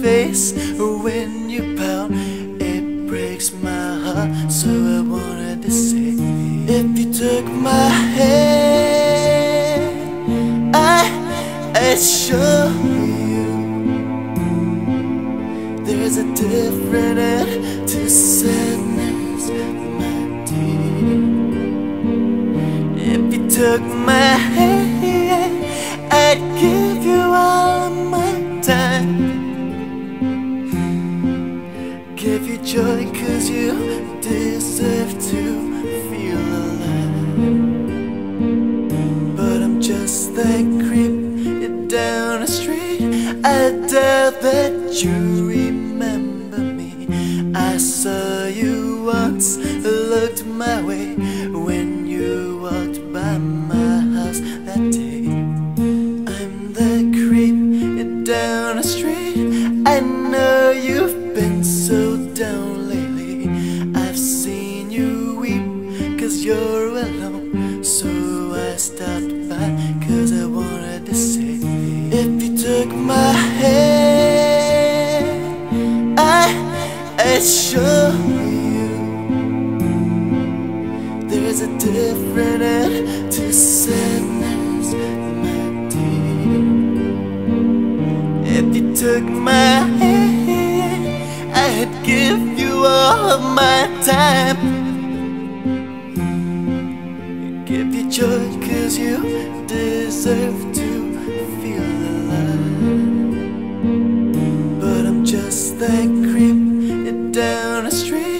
face when you pout. It breaks my heart, so I wanted to say, if you took my hand, I'd show you there's a different end to sadness, my dear. If you took my hand, I'd give you all of my time, give you joy, 'cause you deserve to feel alive. But I'm just that creep down the street. I doubt that you remember me. I saw you once, looked my way when you walked by my house that day. I'm that creep down the street. I know you've been so down lately. I've seen you weep 'cause you're alone. So I stopped by 'cause I wanted to say, if you took my hand, I'd show you there's a different end to sadness, my dear. If you took my hand, I'd give you all of my time, give you joy, 'cause you deserve to feel alive. But I'm just that creep down the street.